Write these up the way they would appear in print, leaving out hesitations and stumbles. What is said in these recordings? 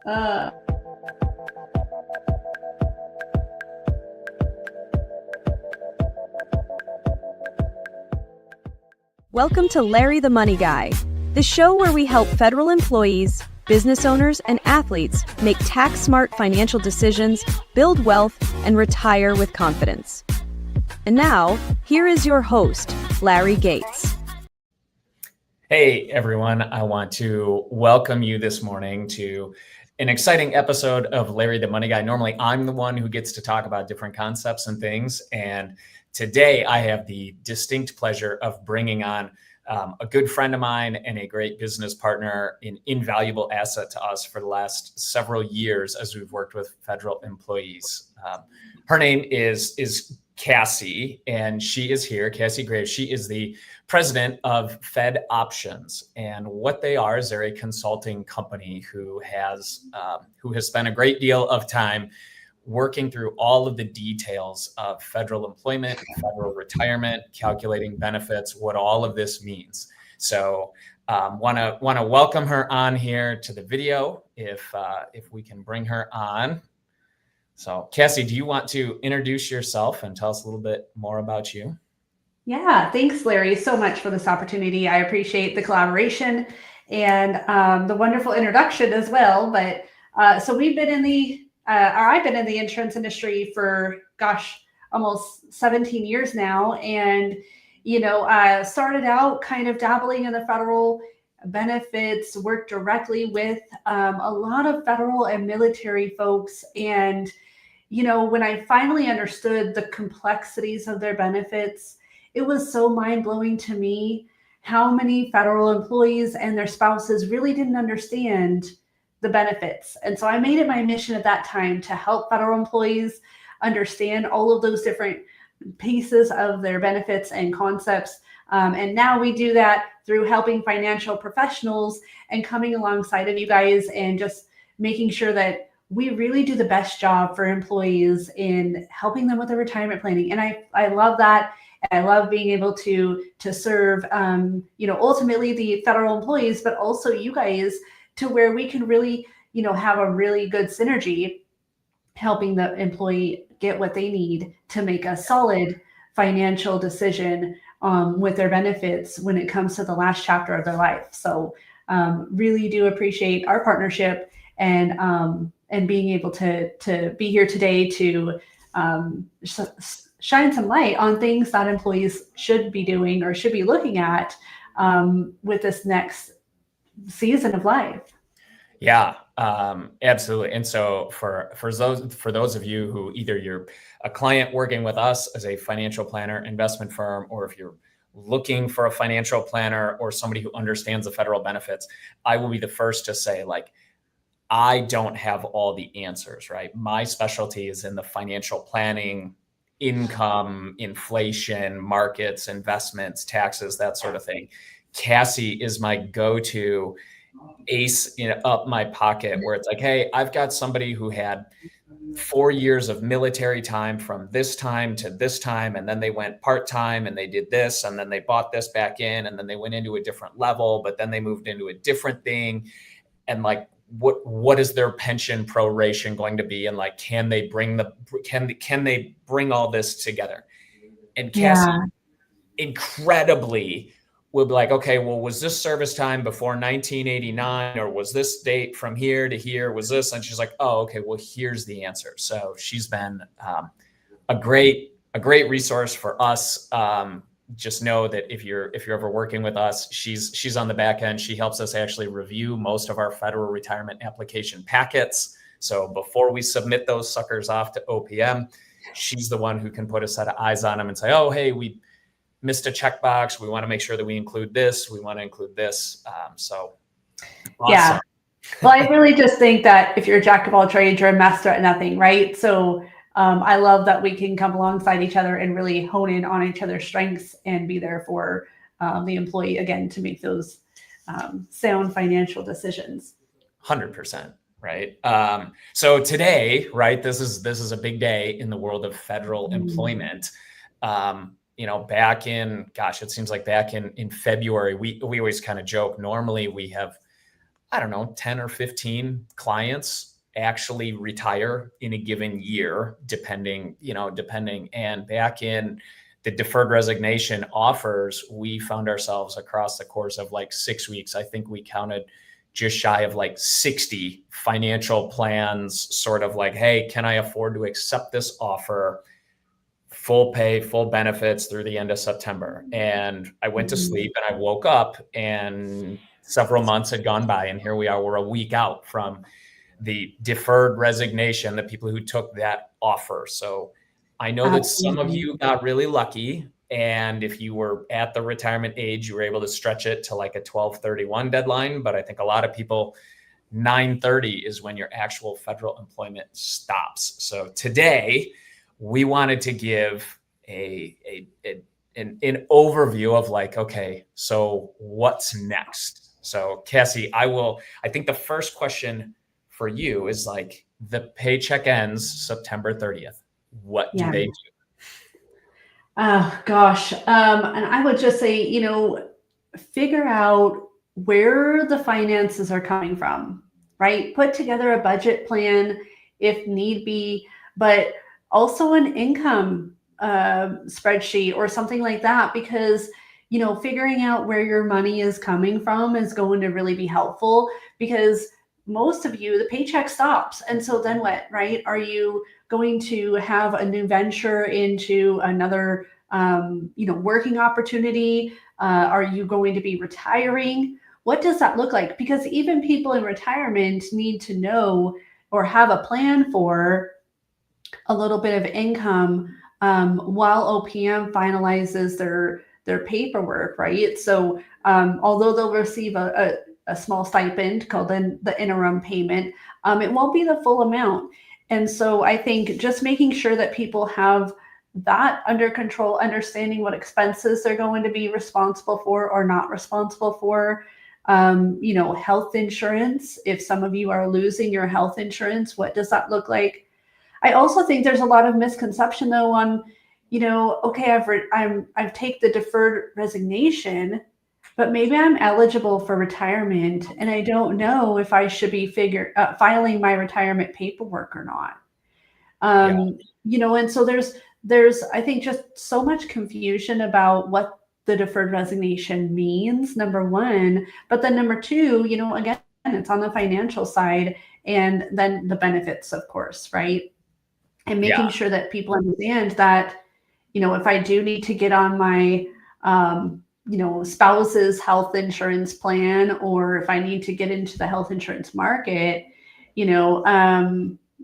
Uh, Welcome to Larry the Money Guy, the show where we help federal employees, business owners, and athletes make tax-smart financial decisions, build wealth, and retire with confidence. And now, here is your host, Larry Gatz. Hey, everyone. I want to welcome you this morning to an exciting episode of Larry the Money Guy. Normally, I'm the one who gets to talk about different concepts and things. And today, I have the distinct pleasure of bringing on a good friend of mine and a great business partner, an invaluable asset to us for the last several years as we've worked with federal employees. Her name is Cassie, and she is here, Cassie Graves. She is the president of FedOptions, and what they are is they're a consulting company who has spent a great deal of time working through all of the details of federal employment, federal retirement, calculating benefits, what all of this means. So want to welcome her on here to the video if we can bring her on. So Cassie, do you want to introduce yourself and tell us a little bit more about you? Yeah, thanks, Larry, so much for this opportunity. I appreciate the collaboration and the wonderful introduction as well. But so we've been in the, I've been in the insurance industry for, almost 17 years now. And, started out kind of dabbling in the federal benefits, worked directly with a lot of federal and military folks. And, when I finally understood the complexities of their benefits, it was so mind-blowing to me how many federal employees and their spouses really didn't understand the benefits. And so I made it my mission at that time to help federal employees understand all of those different pieces of their benefits and concepts. And now we do that through helping financial professionals and coming alongside of you guys and just making sure that we really do the best job for employees in helping them with their retirement planning. And I love that. I love being able to serve, ultimately the federal employees, but also you guys to where we can really, have a really good synergy helping the employee get what they need to make a solid financial decision with their benefits when it comes to the last chapter of their life. So really do appreciate our partnership and being able to be here today to shine some light on things that employees should be doing or should be looking at with this next season of life. Yeah, absolutely. And so for those of you who either you're a client working with us as a financial planner, investment firm, or if you're looking for a financial planner or somebody who understands the federal benefits, I will be the first to say, I don't have all the answers, right? My specialty is in the financial planning, income, inflation, markets, investments, taxes, that sort of thing. Cassie is my go-to ace up my pocket where it's like, hey, I've got somebody who had 4 years of military time from this time to this time, and then they went part-time and they did this, and then they bought this back in, and then they went into a different level, but then they moved into a different thing. And what is their pension proration going to be? And can they bring all this together? And Cassie incredibly will be like, okay, well, was this service time before 1989, or was this date from here to here? Was this? And she's like, oh, okay, well, here's the answer. So she's been a great resource for us. Just know that if you're ever working with us, she's on the back end. She helps us actually review most of our federal retirement application packets. So before we submit those suckers off to OPM, she's the one who can put a set of eyes on them and say, oh, hey, we missed a checkbox. We want to make sure that we include this. We want to include this. So awesome. Yeah. Well, I really just think that if you're a jack of all trades, you're a master at nothing, right? So I love that we can come alongside each other and really hone in on each other's strengths and be there for the employee, again, to make those sound financial decisions. 100%. Right. So today, right, this is a big day in the world of federal employment. Back in, it seems like back in February, we always kind of joke. Normally we have I don't know, 10 or 15 clients actually retire in a given year, depending. And back in the deferred resignation offers, we found ourselves across the course of like 6 weeks. I think we counted just shy of like 60 financial plans, sort of like, hey, can I afford to accept this offer? Full pay, full benefits through the end of September. And I went to sleep and I woke up and several months had gone by. And here we are, we're a week out from the deferred resignation, the people who took that offer. So I know that some of you got really lucky. And if you were at the retirement age, you were able to stretch it to like a 12/31 deadline. But I think a lot of people, 9/30 is when your actual federal employment stops. So today, we wanted to give an overview of like, okay, so what's next? So Cassie, I think the first question for you is like, the paycheck ends September 30th. What do they do? Oh, gosh. And I would just say, figure out where the finances are coming from, right? Put together a budget plan if need be, but also an income spreadsheet or something like that, because, figuring out where your money is coming from is going to really be helpful, because most of you, the paycheck stops. And so then what, right? Are you going to have a new venture into another, working opportunity? Are you going to be retiring? What does that look like? Because even people in retirement need to know or have a plan for a little bit of income while OPM finalizes their paperwork, right? So although they'll receive a small stipend called the interim payment, it won't be the full amount. And so I think just making sure that people have that under control, understanding what expenses they're going to be responsible for or not responsible for. Health insurance. If some of you are losing your health insurance, what does that look like? I also think there's a lot of misconception though on, okay, I've taken the deferred resignation, but maybe I'm eligible for retirement and I don't know if I should be filing my retirement paperwork or not. And so there's, I think, just so much confusion about what the deferred resignation means, number one, but then number two, again, it's on the financial side, and then the benefits, of course, right? And making sure that people understand that, if I do need to get on my, spouse's health insurance plan, or if I need to get into the health insurance market,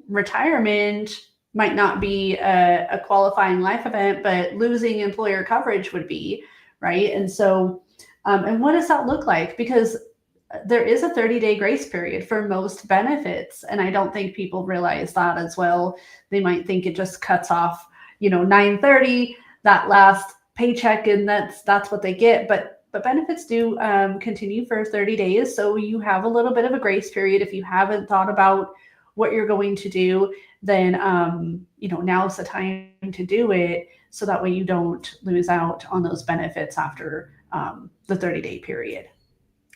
retirement might not be a qualifying life event, but losing employer coverage would be, right? And so, and what does that look like? Because there is a 30-day grace period for most benefits. And I don't think people realize that as well. They might think it just cuts off, 9/30, that last paycheck, and that's what they get. But benefits do continue for 30 days. So you have a little bit of a grace period. If you haven't thought about what you're going to do, then, now's the time to do it. So that way you don't lose out on those benefits after the 30-day period.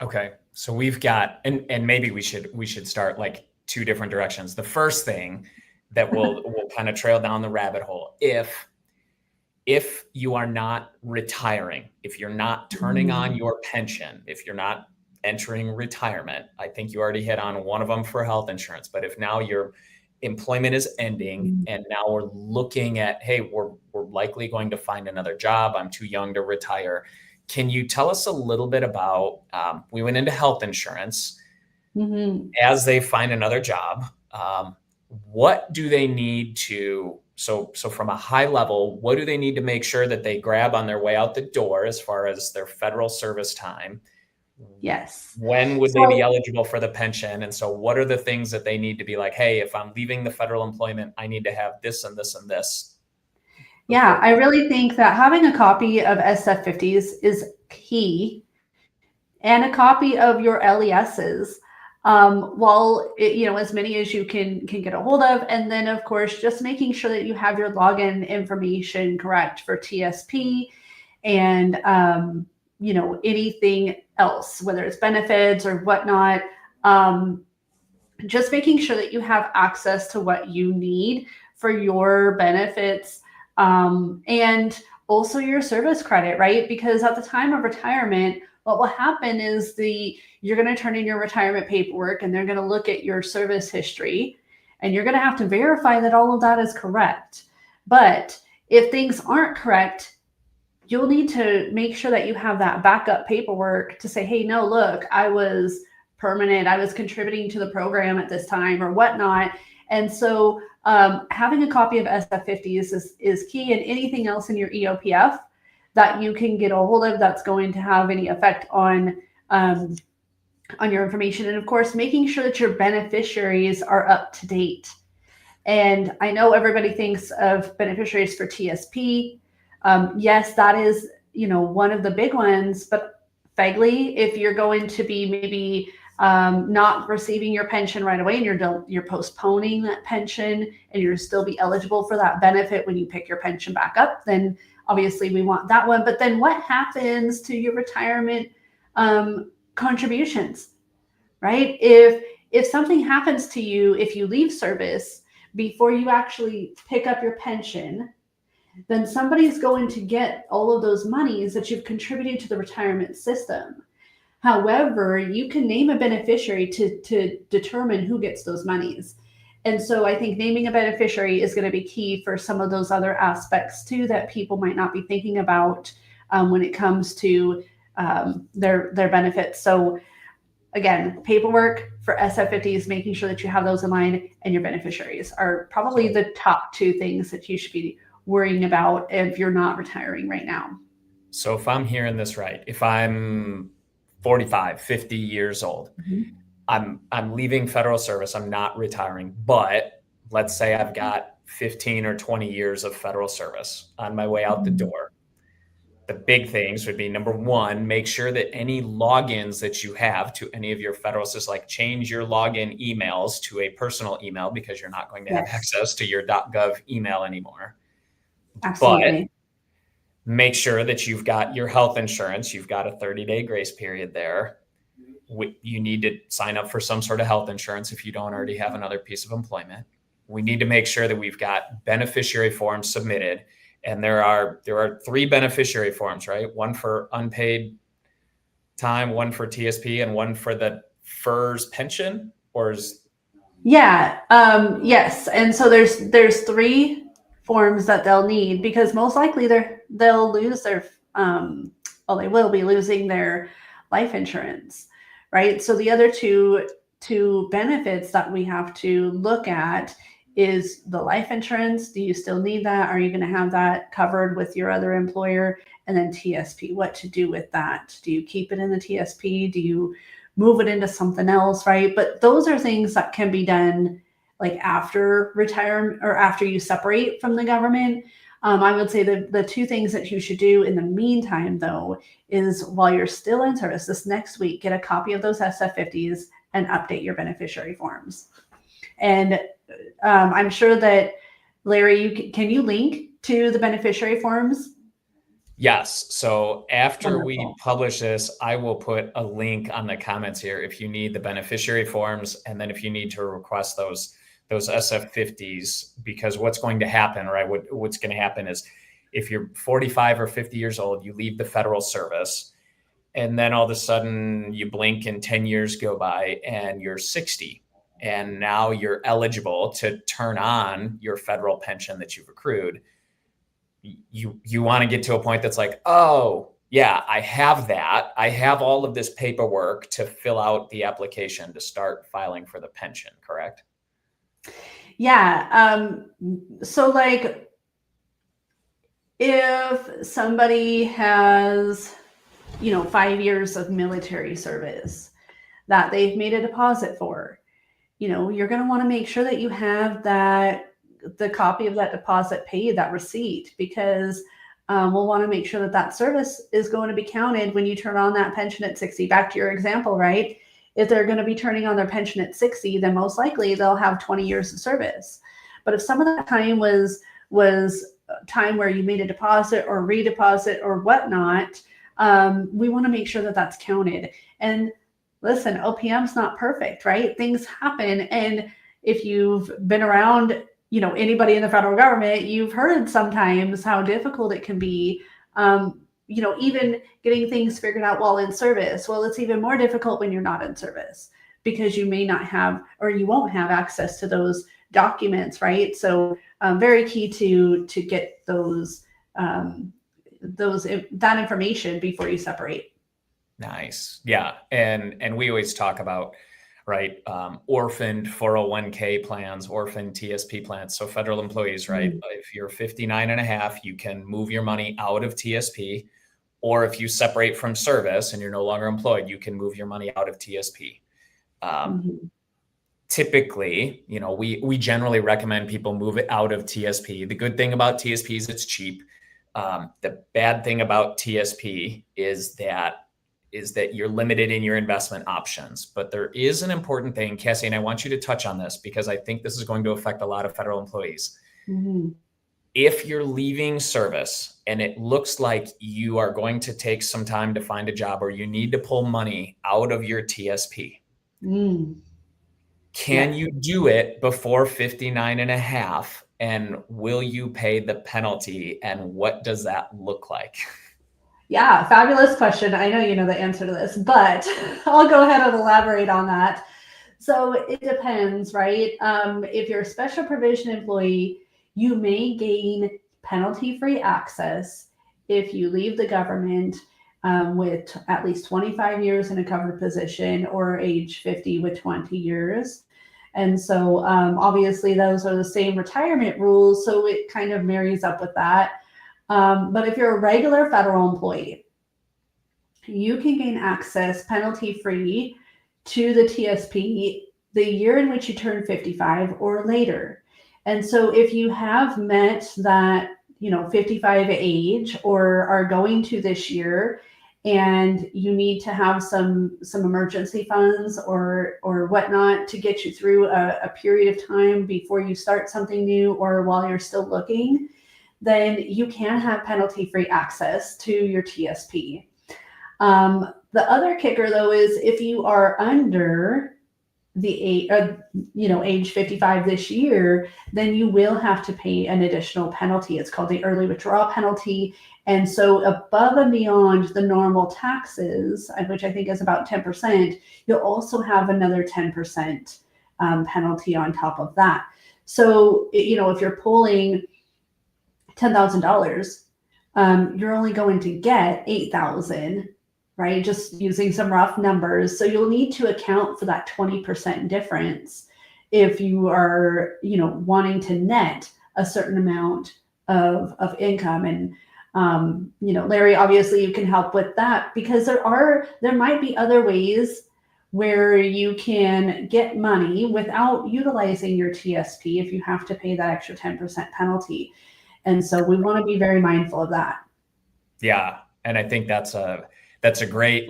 Okay. So we've got, and maybe we should start like two different directions. The first thing that we'll kind of trail down the rabbit hole. If you are not retiring, if you're not turning on your pension, if you're not entering retirement, I think you already hit on one of them for health insurance. But if now your employment is ending and now we're looking at, hey, we're likely going to find another job. I'm too young to retire. Can you tell us a little bit about, we went into health insurance, as they find another job, what do they need to, so from a high level, what do they need to make sure that they grab on their way out the door as far as their federal service time? Yes. When would they be eligible for the pension? And so what are the things that they need to be like, hey, if I'm leaving the federal employment, I need to have this and this and this? Yeah, I really think that having a copy of SF50s is key, and a copy of your LESs, as many as you can get a hold of. And then, of course, just making sure that you have your login information correct for TSP and, anything else, whether it's benefits or whatnot. just making sure that you have access to what you need for your benefits, and also your service credit, right? Because at the time of retirement, what will happen is you're going to turn in your retirement paperwork and they're going to look at your service history, and you're going to have to verify that all of that is correct. But if things aren't correct, you'll need to make sure that you have that backup paperwork to say, hey, no, look, I was permanent, I was contributing to the program at this time or whatnot. And so having a copy of SF50s is key, and anything else in your EOPF that you can get a hold of that's going to have any effect on your information. And of course, making sure that your beneficiaries are up to date. And I know everybody thinks of beneficiaries for TSP. Yes, that is, one of the big ones, but FEGLI, if you're going to be maybe not receiving your pension right away and you're postponing that pension and you'll still be eligible for that benefit when you pick your pension back up, then obviously we want that one. But then what happens to your retirement contributions, right? If something happens to you, if you leave service before you actually pick up your pension, then somebody's going to get all of those monies that you've contributed to the retirement system. However, you can name a beneficiary to determine who gets those monies. And so I think naming a beneficiary is going to be key for some of those other aspects too that people might not be thinking about when it comes to their benefits. So again, paperwork for SF50s, making sure that you have those in line, and your beneficiaries are probably the top two things that you should be worrying about if you're not retiring right now. So if I'm hearing this right, if I'm 45, 50 years old, I'm leaving federal service, I'm not retiring, but let's say I've got 15 or 20 years of federal service on my way out the door. The big things would be, number one, make sure that any logins that you have to any of your federal systems, like change your login emails to a personal email, because you're not going to have access to your .gov email anymore. Absolutely. But make sure that you've got your health insurance. You've got a 30-day grace period there. You need to sign up for some sort of health insurance if you don't already have another piece of employment. We need to make sure that we've got beneficiary forms submitted. And there are 3 beneficiary forms, right? One for unpaid time, one for TSP, and one for the FERS pension, or is... Yeah. Yes. And so there's 3 forms that they'll need, because most likely they'll lose their they will be losing their life insurance, right? So the other two benefits that we have to look at is the life insurance. Do you still need that? Are you going to have that covered with your other employer? And then TSP, what to do with that? Do you keep it in the TSP? Do you move it into something else, right? But those are things that can be done like after retirement or after you separate from the government. I would say the 2 things that you should do in the meantime, though, is while you're still in service this next week, get a copy of those SF50s and update your beneficiary forms. And I'm sure that, Larry, can you link to the beneficiary forms? Yes. So after Wonderful. we publish this, I will put a link on the comments here if you need the beneficiary forms, and then if you need to request those SF50s, because what's going to happen, right? What's going to happen is if you're 45 or 50 years old, you leave the federal service, and then all of a sudden you blink and 10 years go by and you're 60. And now you're eligible to turn on your federal pension that you've accrued. You want to get to a point that's like, oh, yeah, I have that. I have all of this paperwork to fill out the application to start filing for the pension, correct? Yeah. So like if somebody has, 5 years of military service that they've made a deposit for, you're going to want to make sure that you have the copy of that deposit paid, that receipt, because we'll want to make sure that service is going to be counted when you turn on that pension at 60. Back to your example, right? If they're going to be turning on their pension at 60, then most likely they'll have 20 years of service. But if some of that time was time where you made a deposit or redeposit or whatnot, we want to make sure that that's counted. And listen, OPM's not perfect, right? Things happen. And if you've been around, anybody in the federal government, you've heard sometimes how difficult it can be. Even getting things figured out while in service. Well, it's even more difficult when you're not in service because you may not have, or you won't have access to those documents, right? So very key to get that information before you separate. Nice. Yeah. And we always talk about, right, orphaned 401k plans, orphaned TSP plans. So federal employees, right? If you're 59 and a half, you can move your money out of TSP, or if you separate from service and you're no longer employed, you can move your money out of TSP. Typically, we generally recommend people move it out of TSP. The good thing about TSP is it's cheap. The bad thing about TSP is that you're limited in your investment options. But there is an important thing, Cassie, and I want you to touch on this because I think this is going to affect a lot of federal employees. If you're leaving service and it looks like you are going to take some time to find a job or you need to pull money out of your TSP, can you do it before 59 and a half? And will you pay the penalty? And what does that look like? Yeah, fabulous question. I know you know the answer to this, but I'll go ahead and elaborate on that. So it depends, right? If you're a special provision employee, you may gain penalty-free access if you leave the government with at least 25 years in a covered position or age 50 with 20 years. And so obviously those are the same retirement rules, so it kind of marries up with that. But if you're a regular federal employee, you can gain access penalty-free to the TSP the year in which you turn 55 or later. And so if you have met that, 55 age or are going to this year, and you need to have some emergency funds or whatnot to get you through a period of time before you start something new or while you're still looking, then you can have penalty-free access to your TSP. The other kicker, though, is if you are under the age 55 this year, then you will have to pay an additional penalty. It's called the early withdrawal penalty. And so above and beyond the normal taxes, which I think is about 10%, you'll also have another 10% penalty on top of that. So, if you're pulling $10,000, you're only going to get $8,000, right? Just using some rough numbers. So you'll need to account for that 20% difference if you are, wanting to net a certain amount of income. And, Larry, obviously you can help with that because there might be other ways where you can get money without utilizing your TSP if you have to pay that extra 10% penalty. And so we want to be very mindful of that. Yeah. And I think that's a great,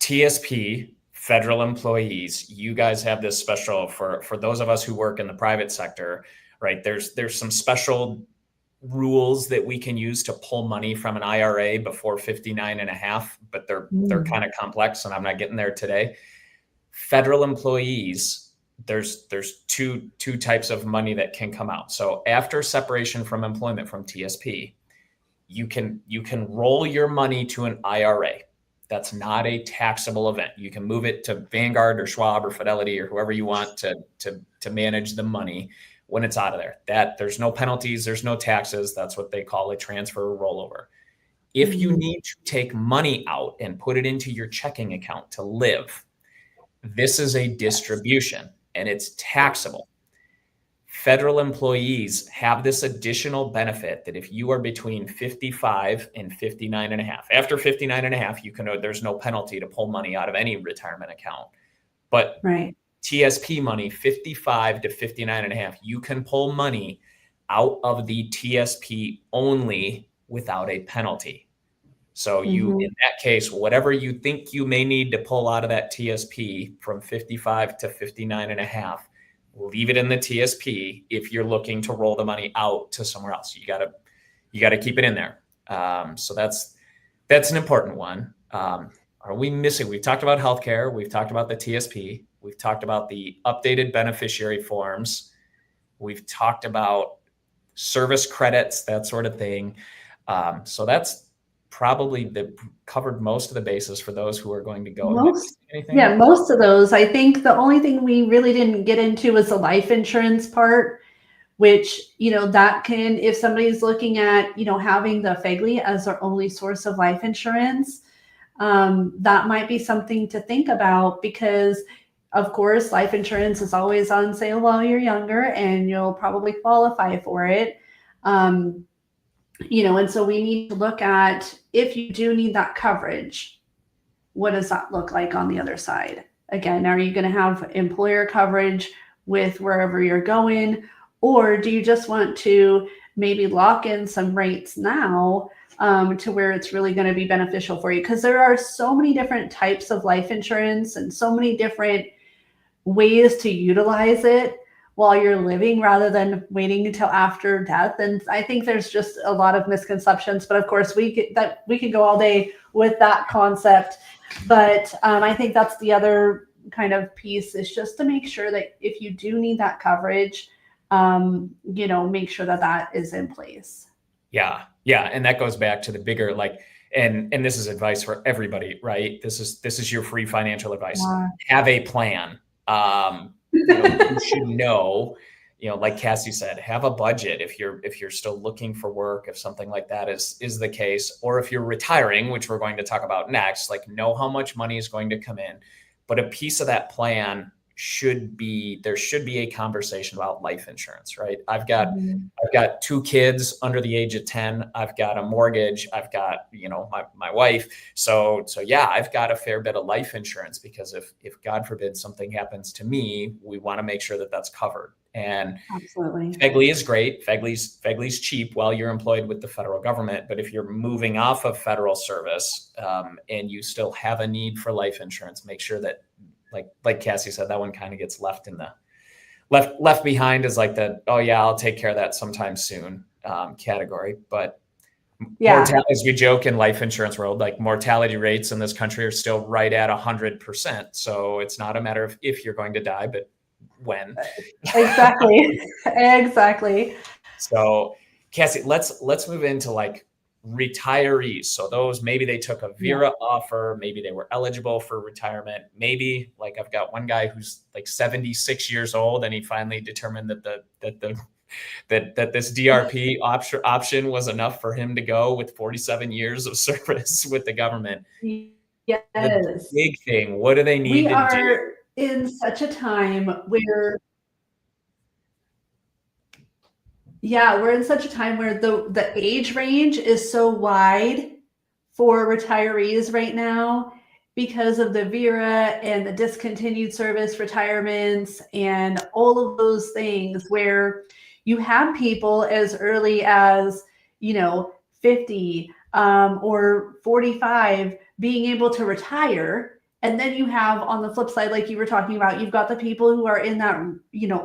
TSP federal employees. You guys have this special for those of us who work in the private sector, right? There's some special rules that we can use to pull money from an IRA before 59 and a half, but they're kind of complex and I'm not getting there today. Federal employees, there's two types of money that can come out. So after separation from employment from TSP, you can roll your money to an IRA. That's not a taxable event. You can move it to Vanguard or Schwab or Fidelity or whoever you want to manage the money when it's out of there. That there's no penalties, there's no taxes. That's what they call a transfer or rollover. If you need to take money out and put it into your checking account to live, this is a distribution and it's taxable. Federal employees have this additional benefit that if you are between 55 and 59 and a half, after 59 and a half, there's no penalty to pull money out of any retirement account. But right. TSP money, 55 to 59 and a half, you can pull money out of the TSP only without a penalty. So you, in that case, whatever you think you may need to pull out of that TSP from 55 to 59 and a half, leave it in the TSP if you're looking to roll the money out to somewhere else. You gotta keep it in there. So that's an important one. are we missing? We've talked about healthcare. We've talked about the TSP. We've talked about the updated beneficiary forms. We've talked about service credits, that sort of thing. So that's probably covered most of the bases for those who are going to go. Yeah, most of those. I think the only thing we really didn't get into was the life insurance part, which, that can, if somebody's looking at, having the FEGLI as their only source of life insurance, that might be something to think about, because of course, life insurance is always on sale while you're younger, and you'll probably qualify for it. And so we need to look at, if you do need that coverage, what does that look like on the other side? Again, are you going to have employer coverage with wherever you're going, or do you just want to maybe lock in some rates now to where it's really going to be beneficial for you? Because there are so many different types of life insurance and so many different ways to utilize it while you're living rather than waiting until after death. And I think there's just a lot of misconceptions, but of course we could go all day with that concept. But I think that's the other kind of piece, is just to make sure that if you do need that coverage, make sure that that is in place. Yeah. And that goes back to the bigger, and this is advice for everybody, right? This is your free financial advice. Yeah. Have a plan. You should know, like Cassie said, have a budget if you're still looking for work, if something like that is the case, or if you're retiring, which we're going to talk about next, know how much money is going to come in. But a piece of that plan there should be a conversation about life insurance, right? I've got 2 kids under the age of 10. I've got a mortgage. I've got, my wife. So yeah, I've got a fair bit of life insurance, because if God forbid something happens to me, we want to make sure that that's covered. And absolutely, FEGLI is great. FEGLI's cheap while you're employed with the federal government. But if you're moving off of federal service and you still have a need for life insurance, make sure that, like Cassie said, that one kind of gets left behind as I'll take care of that sometime soon category. But as we joke in life insurance world, mortality rates in this country are still right at 100%. So it's not a matter of if you're going to die, but when. Exactly. So Cassie, let's move into retirees. So those, maybe they took a VERA offer, maybe they were eligible for retirement. Maybe I've got one guy who's 76 years old, and he finally determined that this DRP option was enough for him to go with 47 years of service with the government. Yes. The big thing, what do they need to do? We are in such a time where we're in such a time where the age range is so wide for retirees right now, because of the VERA and the discontinued service retirements and all of those things, where you have people as early as 50 or 45 being able to retire. And then you have, on the flip side, like you were talking about, you've got the people who are in that,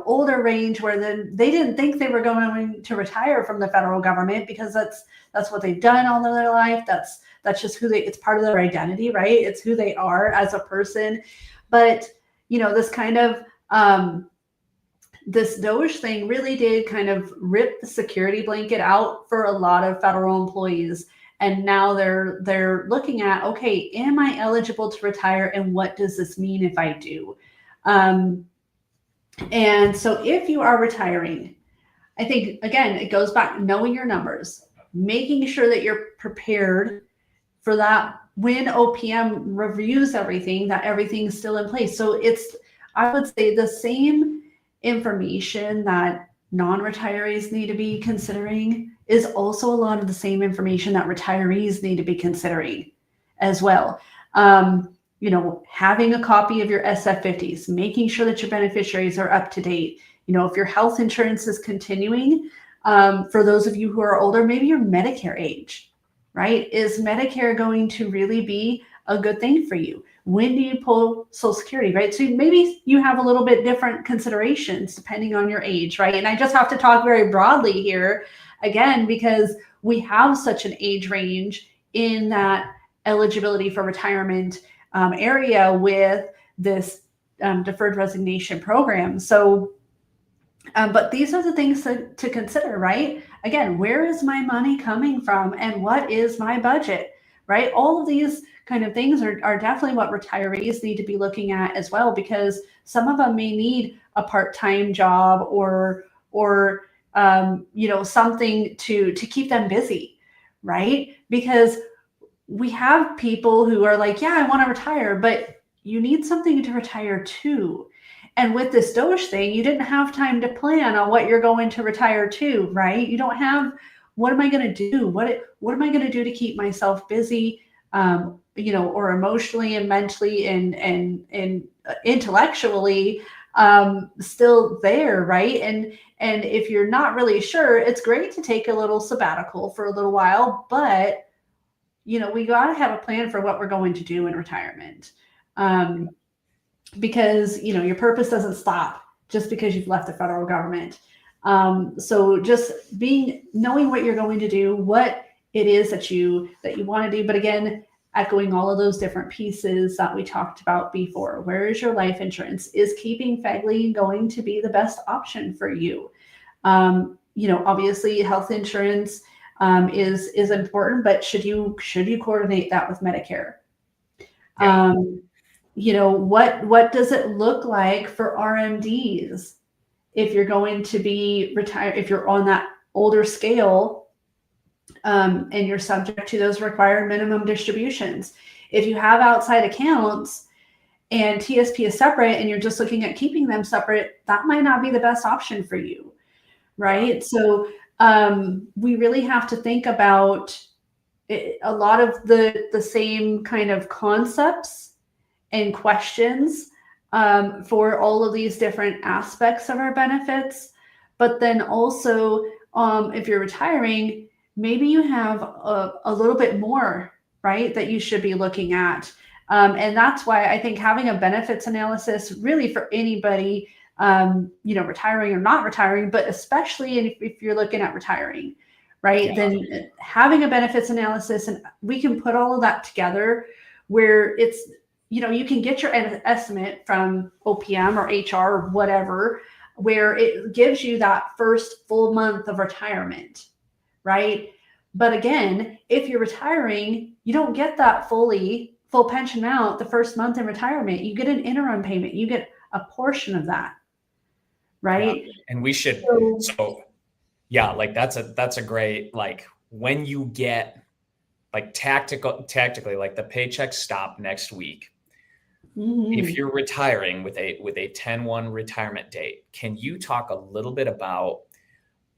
older range, where then they didn't think they were going to retire from the federal government, because that's what they've done all of their life. That's just it's part of their identity, right? It's who they are as a person. But, this kind of, this DOGE thing really did kind of rip the security blanket out for a lot of federal employees. And now they're looking at, okay, am I eligible to retire, and what does this mean if I do? And so if you are retiring, I think, again, it goes back knowing your numbers, making sure that you're prepared for that when OPM reviews everything, that everything's still in place. So I would say, the same information that non-retirees need to be considering is also a lot of the same information that retirees need to be considering as well. Having a copy of your SF50s, making sure that your beneficiaries are up to date. If your health insurance is continuing, for those of you who are older, maybe your Medicare age, right? Is Medicare going to really be a good thing for you? When do you pull Social Security, right? So maybe you have a little bit different considerations depending on your age, right? And I just have to talk very broadly here, again, because we have such an age range in that eligibility for retirement area with this deferred resignation program. So, but these are the things to consider, right? Again, where is my money coming from and what is my budget, right? All of these kind of things are definitely what retirees need to be looking at as well, because some of them may need a part-time job or something to keep them busy, right? Because we have people who are like, yeah, I want to retire, but you need something to retire to. And with this Doge thing, you didn't have time to plan on what you're going to retire to, right? You don't have, what am I going to do? What am I going to do to keep myself busy, or emotionally and mentally and intellectually still there, right? And if you're not really sure, it's great to take a little sabbatical for a little while, but we got to have a plan for what we're going to do in retirement. Because your purpose doesn't stop just because you've left the federal government. So just knowing what you're going to do, what it is that you want to do, but again, echoing all of those different pieces that we talked about before. Where is your life insurance? Is keeping FEGLI going to be the best option for you? Obviously health insurance is important, but should you coordinate that with Medicare? Yeah. What does it look like for RMDs if you're going to be retired, if you're on that older scale, and you're subject to those required minimum distributions? If you have outside accounts and TSP is separate and you're just looking at keeping them separate, that might not be the best option for you, right? So we really have to think about a lot of the same kind of concepts and questions for all of these different aspects of our benefits. But then also, if you're retiring, maybe you have a little bit more, right, that you should be looking at. And that's why I think having a benefits analysis really for anybody, retiring or not retiring, but especially if you're looking at retiring, right, then having a benefits analysis, and we can put all of that together where it's, you can get your estimate from OPM or HR or whatever, where it gives you that first full month of retirement, right? But again, if you're retiring, you don't get that full pension out the first month in retirement. You get an interim payment. You get a portion of that, right? Yeah. And we should, that's a great, when you get tactically, like the paychecks stop next week. Mm-hmm. If you're retiring with a 10-1 retirement date, can you talk a little bit about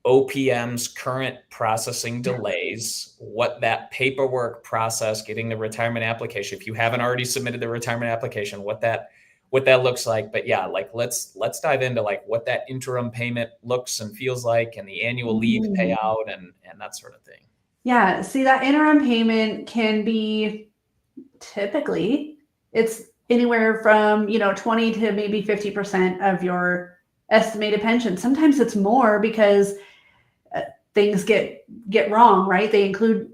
OPM's current processing delays, what that paperwork process, getting the retirement application, if you haven't already submitted the retirement application, what that looks like? But yeah, let's dive into what that interim payment looks and feels like, and the annual leave payout and that sort of thing. Yeah. See, that interim payment can be typically, it's anywhere from 20 to maybe 50% of your estimated pension. Sometimes it's more because things get wrong, right? They include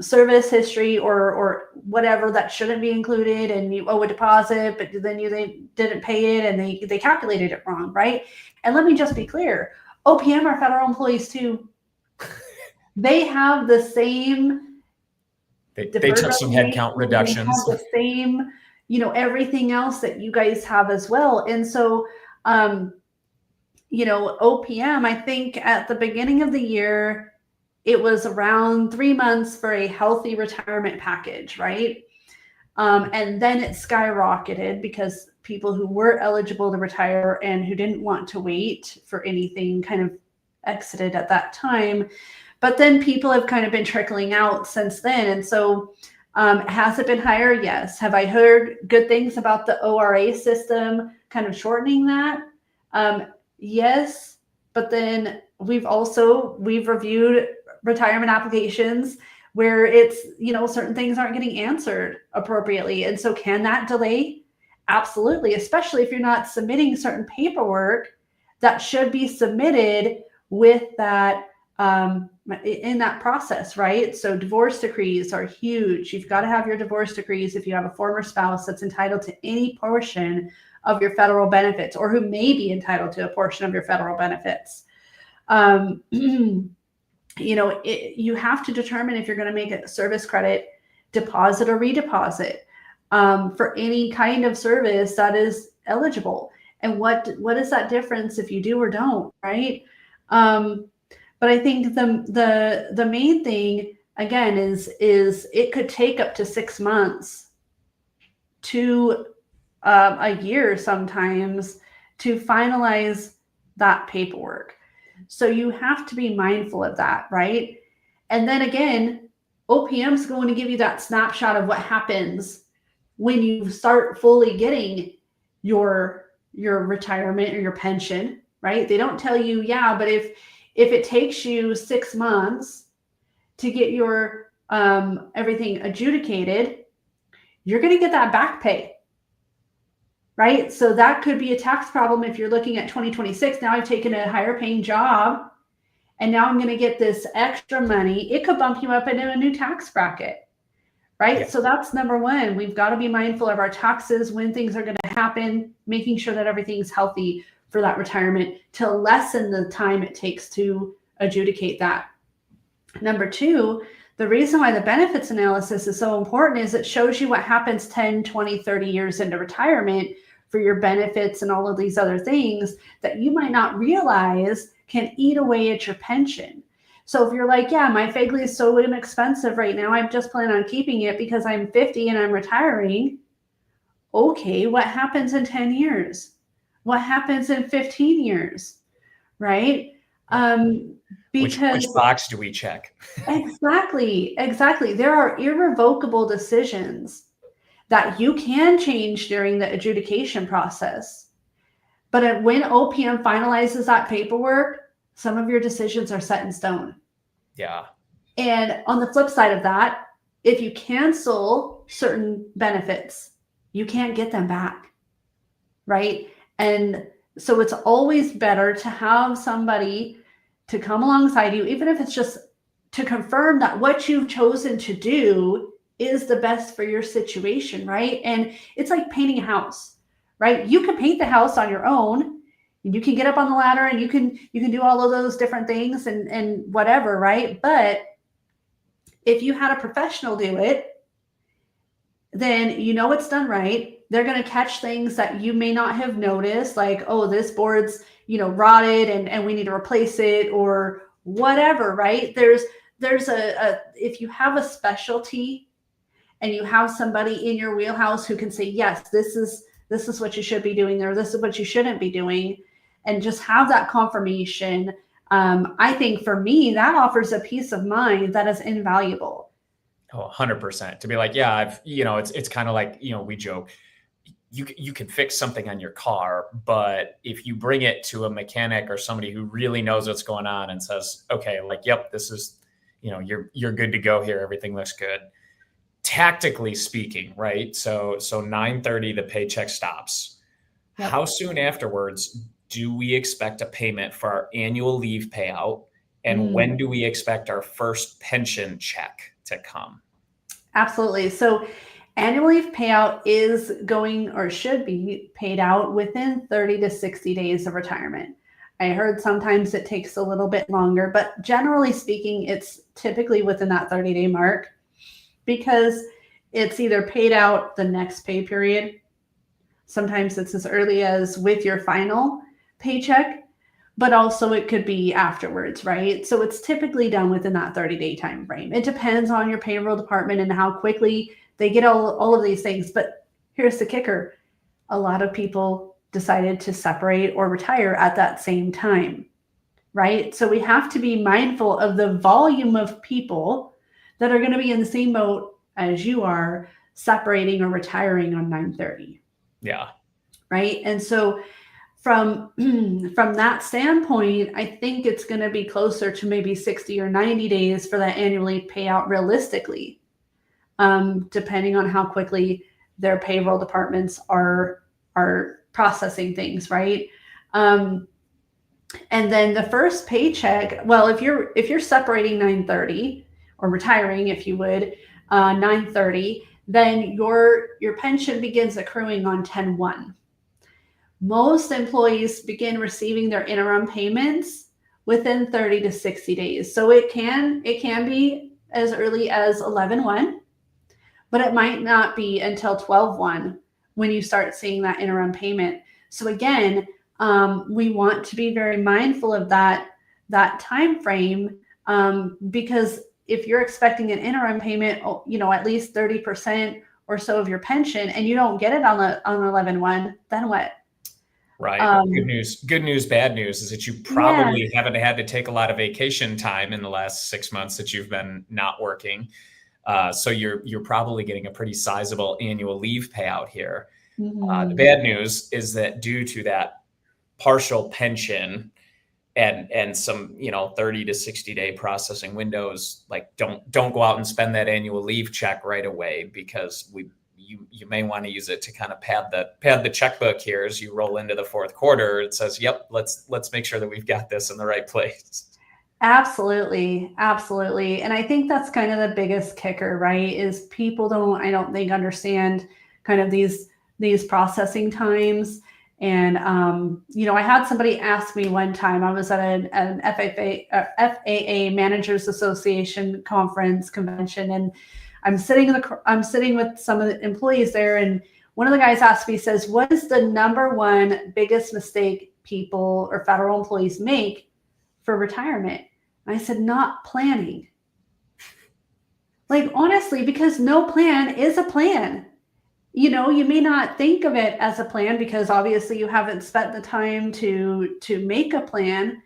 service history or whatever that shouldn't be included, and you owe a deposit, but then they didn't pay it and they calculated it wrong, right? And let me just be clear, OPM are federal employees too. They have the same. They took some headcount reductions. They have the same, everything else that you guys have as well. And so, OPM, I think at the beginning of the year, it was around 3 months for a healthy retirement package, right? And then it skyrocketed because people who were eligible to retire and who didn't want to wait for anything kind of exited at that time. But then people have kind of been trickling out since then. And so has it been higher? Yes. Have I heard good things about the ORA system kind of shortening that? Yes. But then we've reviewed retirement applications where it's, certain things aren't getting answered appropriately. And so can that delay? Absolutely. Especially if you're not submitting certain paperwork that should be submitted with that in that process, right? So divorce decrees are huge. You've got to have your divorce decrees if you have a former spouse that's entitled to any portion of your federal benefits, or who may be entitled to a portion of your federal benefits. You have to determine if you're going to make a service credit deposit or redeposit for any kind of service that is eligible. And what is that difference if you do or don't, right? But I think the main thing, again, is it could take up to 6 months to a year sometimes to finalize that paperwork. So you have to be mindful of that, right? And then again, OPM is going to give you that snapshot of what happens when you start fully getting your retirement or your pension, right? They don't tell you, yeah, but if it takes you 6 months to get your everything adjudicated, you're going to get that back pay, right? So that could be a tax problem if you're looking at 2026. Now I've taken a higher paying job and now I'm going to get this extra money. It could bump you up into a new tax bracket, right? Yeah. So that's number one. We've got to be mindful of our taxes when things are going to happen, making sure that everything's healthy for that retirement to lessen the time it takes to adjudicate that. Number two, the reason why the benefits analysis is so important is it shows you what happens 10, 20, 30 years into retirement for your benefits and all of these other things that you might not realize can eat away at your pension. So if you're like, yeah, my FEGLI is so inexpensive right now, I'm just planning on keeping it because I'm 50 and I'm retiring. Okay, what happens in 10 years? What happens in 15 years, right? Because which box do we check? Exactly. There are irrevocable decisions that you can change during the adjudication process. But when OPM finalizes that paperwork, some of your decisions are set in stone. Yeah. And on the flip side of that, if you cancel certain benefits, you can't get them back, right? And so it's always better to have somebody to come alongside you, even if it's just to confirm that what you've chosen to do is the best for your situation, right? And it's like painting a house, right? You can paint the house on your own, and you can get up on the ladder and you can do all of those different things and whatever, right? But if you had a professional do it, then you know it's done right. They're going to catch things that you may not have noticed, like, oh, this board's, rotted and we need to replace it or whatever, right? There's if you have a specialty and you have somebody in your wheelhouse who can say, yes, this is what you should be doing, or this is what you shouldn't be doing, and just have that confirmation. I think for me, that offers a peace of mind that is invaluable. Oh, 100%. To be like, yeah, it's kind of like, we joke, you can fix something on your car, but if you bring it to a mechanic or somebody who really knows what's going on and says, okay, like, yep, this is, you're good to go here. Everything looks good. Tactically speaking, right? So 9:30, the paycheck stops. Yep. How soon afterwards do we expect a payment for our annual leave payout? And when do we expect our first pension check to come? Absolutely. So annual leave payout is going or should be paid out within 30 to 60 days of retirement. I heard sometimes it takes a little bit longer, but generally speaking, it's typically within that 30-day mark because it's either paid out the next pay period. Sometimes it's as early as with your final paycheck, but also it could be afterwards, right? So it's typically done within that 30-day time frame. It depends on your payroll department and how quickly they get all of these things. But here's the kicker. A lot of people decided to separate or retire at that same time, right? So we have to be mindful of the volume of people that are going to be in the same boat as you are, separating or retiring on 9/30. Yeah. Right. And so from that standpoint, I think it's going to be closer to maybe 60 or 90 days for that annually payout realistically, depending on how quickly their payroll departments are processing things, right? And then the first paycheck, well, if you're separating 9/30 or retiring, if you would, 9/30, then your pension begins accruing on 10/1. Most employees begin receiving their interim payments within 30 to 60 days. So it can be as early as 11/1, but it might not be until 12/1 when you start seeing that interim payment. So again, we want to be very mindful of that time frame, because if you're expecting an interim payment, at least 30% or so of your pension, and you don't get it on 11/1, then what? Right. Good news, bad news is that you probably haven't had to take a lot of vacation time in the last 6 months that you've been not working. So you're probably getting a pretty sizable annual leave payout here. The bad news is that due to that partial pension and some 30 to 60 day processing windows, like don't go out and spend that annual leave check right away, because you may want to use it to kind of pad the checkbook here as you roll into the fourth quarter. It says, yep, let's make sure that we've got this in the right place. Absolutely. And I think that's kind of the biggest kicker, right? Is people I don't think understand kind of these processing times. And, I had somebody ask me one time, I was at an FAA Managers Association convention, and I'm sitting with some of the employees there. And one of the guys asked me, says, what is the number one biggest mistake people or federal employees make for retirement? And I said, not planning. Like, honestly, because no plan is a plan. You may not think of it as a plan because obviously you haven't spent the time to make a plan,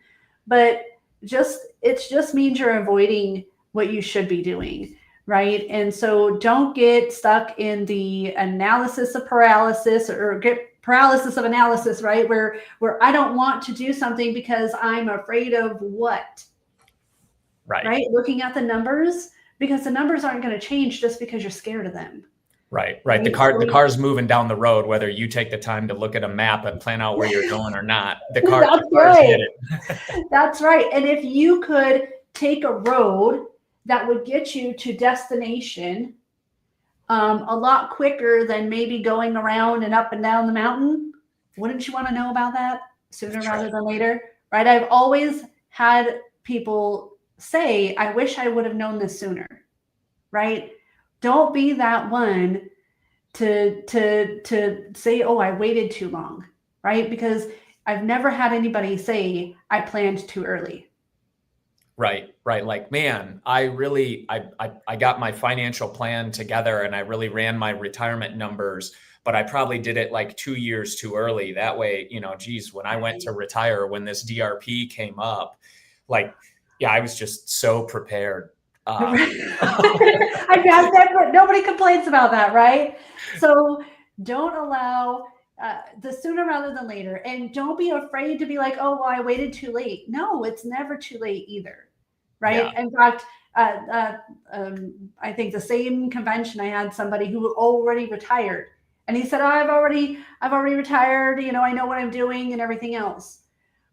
but it just means you're avoiding what you should be doing, right? And so don't get stuck in the analysis of paralysis, or get paralysis of analysis, right? Where I don't want to do something because I'm afraid of what? Right? Looking at the numbers, because the numbers aren't going to change just because you're scared of them. Right. The car's moving down the road, whether you take the time to look at a map and plan out where you're going or not. That's right. That's right. And if you could take a road that would get you to destination a lot quicker than maybe going around and up and down the mountain, wouldn't you want to know about that sooner rather than later? Right. I've always had people say, I wish I would have known this sooner. Right. Don't be that one to say, oh, I waited too long, right? Because I've never had anybody say I planned too early. Right. Like, man, I got my financial plan together and I really ran my retirement numbers, but I probably did it like 2 years too early. That way, geez, when I went to retire, when this DRP came up, like, yeah, I was just so prepared. I guess that nobody complains about that, right? So don't allow the sooner rather than later, and don't be afraid to be like, oh, well, I waited too late. No, it's never too late either, right? Yeah. In fact, I think the same convention, I had somebody who already retired, and he said, oh, I've already retired. I know what I'm doing and everything else.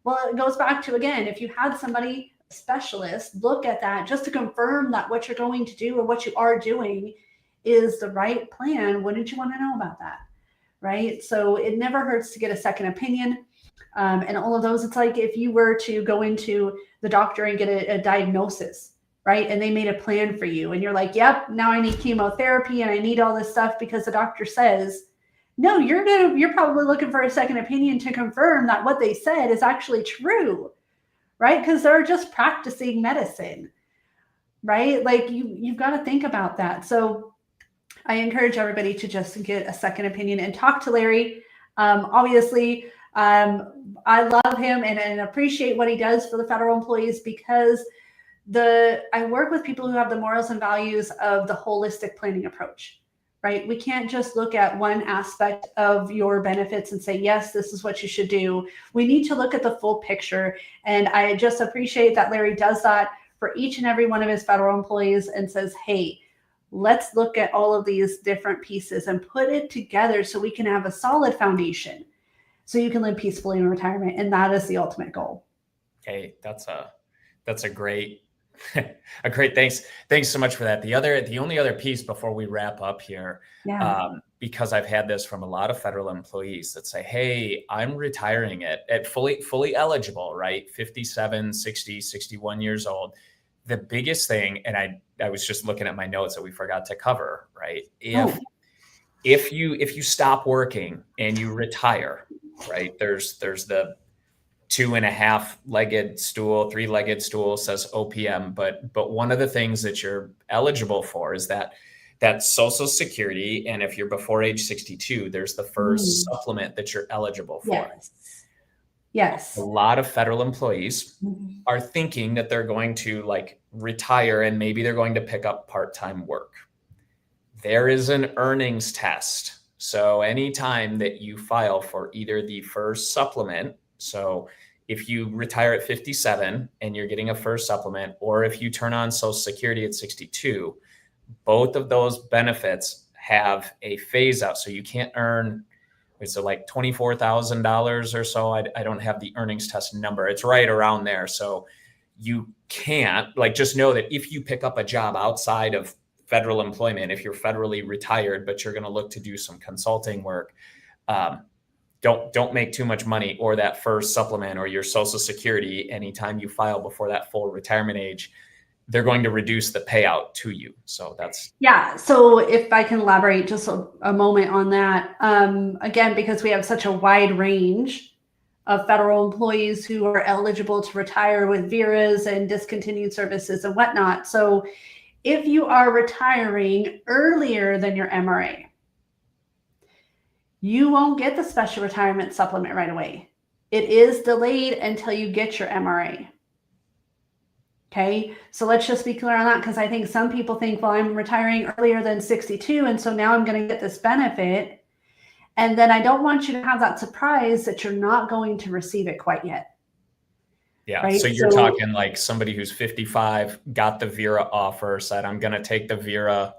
Well, it goes back to, again, if you had somebody specialist look at that just to confirm that what you're going to do or what you are doing is the right plan, wouldn't you want to know about that? Right? So it never hurts to get a second opinion. And all of those, it's like if you were to go into the doctor and get a diagnosis, right? And they made a plan for you and you're like, yep, now I need chemotherapy and I need all this stuff because the doctor says, no, you're probably looking for a second opinion to confirm that what they said is actually true. Right? Because they're just practicing medicine, right? Like you've got to think about that. So I encourage everybody to just get a second opinion and talk to Larry. Obviously, I love him and appreciate what he does for the federal employees, because I work with people who have the morals and values of the holistic planning approach. Right? We can't just look at one aspect of your benefits and say, yes, this is what you should do. We need to look at the full picture. And I just appreciate that Larry does that for each and every one of his federal employees and says, hey, let's look at all of these different pieces and put it together so we can have a solid foundation so you can live peacefully in retirement. And that is the ultimate goal. Hey, that's a great, a great, thanks. Thanks so much for that. The only other piece before we wrap up here, Yeah. because I've had this from a lot of federal employees that say, hey, I'm retiring at fully eligible, right? 57, 60, 61 years old. The biggest thing, and I was just looking at my notes that we forgot to cover, right? If you stop working and you retire, right? There's the 2.5-legged stool, 3-legged stool says OPM, but one of the things that you're eligible for is that Social Security, and if you're before age 62, there's the first supplement that you're eligible for. Yes. A lot of federal employees Mhm. are thinking that they're going to like retire and maybe they're going to pick up part-time work. There is an earnings test. So anytime that you file for either the first supplement, so if you retire at 57 and you're getting a first supplement, or if you turn on Social Security at 62, both of those benefits have a phase out. So you can't earn, it's like $24,000 or so. I don't have the earnings test number. It's right around there. So you can't, like, just know that if you pick up a job outside of federal employment, if you're federally retired, but you're going to look to do some consulting work, don't make too much money, or that first supplement or your Social Security, anytime you file before that full retirement age, they're going to reduce the payout to you. So that's. Yeah. So if I can elaborate just a moment on that, again, because we have such a wide range of federal employees who are eligible to retire with VERAs and discontinued services and whatnot. So if you are retiring earlier than your MRA, you won't get the special retirement supplement right away. It is delayed until you get your MRA. Okay, so let's just be clear on that, because I think some people think, well, I'm retiring earlier than 62, and so now I'm going to get this benefit. And then I don't want you to have that surprise that you're not going to receive it quite yet. Yeah. Right? So you're talking like somebody who's 55, got the VERA offer, said, I'm going to take the VERA.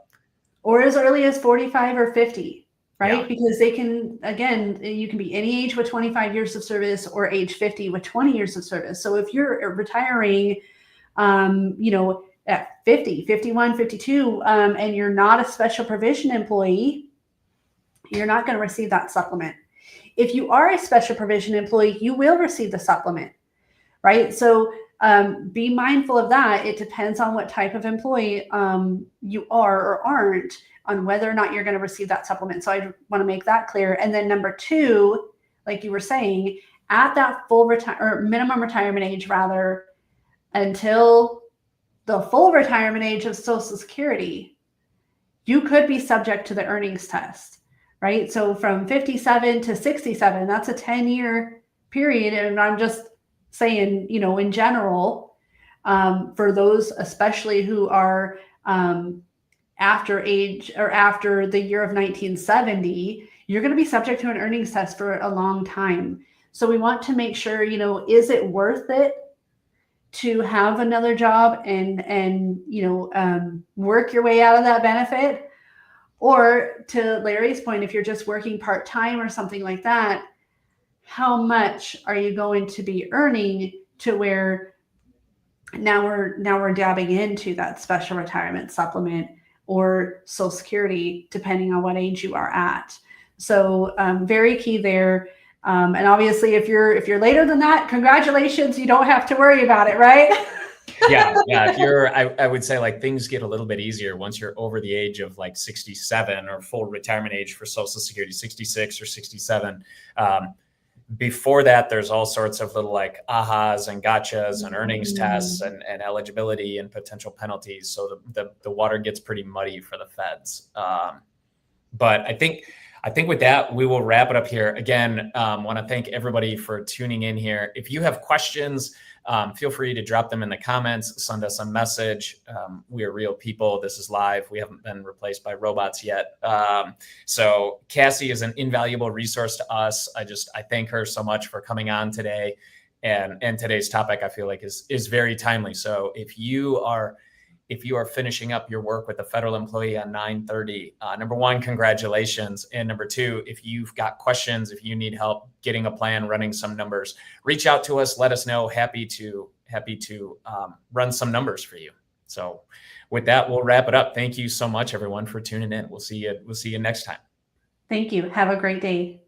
Or as early as 45 or 50, right? Yeah. Because they can, again, you can be any age with 25 years of service or age 50 with 20 years of service. So if you're retiring, at 50, 51, 52, and you're not a special provision employee, you're not going to receive that supplement. If you are a special provision employee, you will receive the supplement, right? So be mindful of that. It depends on what type of employee you are or aren't, on whether or not you're going to receive that supplement. So I want to make that clear. And then number two, like you were saying, at that minimum retirement age, rather, until the full retirement age of Social Security, you could be subject to the earnings test, right? So from 57 to 67, that's a 10-year period. And I'm just saying, in general, for those especially who are after the year of 1970, you're going to be subject to an earnings test for a long time. So we want to make sure, is it worth it to have another job and work your way out of that benefit? Or to Larry's point, if you're just working part-time or something like that, how much are you going to be earning to where now we're dabbing into that special retirement supplement or Social Security, depending on what age you are at. So very key there. And obviously, if you're later than that, congratulations, you don't have to worry about it, right? Yeah. If you're, I would say, like, things get a little bit easier once you're over the age of like 67, or full retirement age for Social Security, 66 or 67. Before that, there's all sorts of little like ahas and gotchas and earnings tests and eligibility and potential penalties. So the water gets pretty muddy for the feds. But I think with that, we will wrap it up here. Again, want to thank everybody for tuning in here. If you have questions, feel free to drop them in the comments, send us a message. We are real people. This is live. We haven't been replaced by robots yet. So Cassie is an invaluable resource to us. I thank her so much for coming on today. And today's topic, I feel like, is very timely. So if you are if you are finishing up your work with a federal employee on 9/30, number one, congratulations. And number two, if you've got questions, if you need help getting a plan, running some numbers, reach out to us. Let us know. Happy to run some numbers for you. So with that, we'll wrap it up. Thank you so much, everyone, for tuning in. We'll see you next time. Thank you. Have a great day.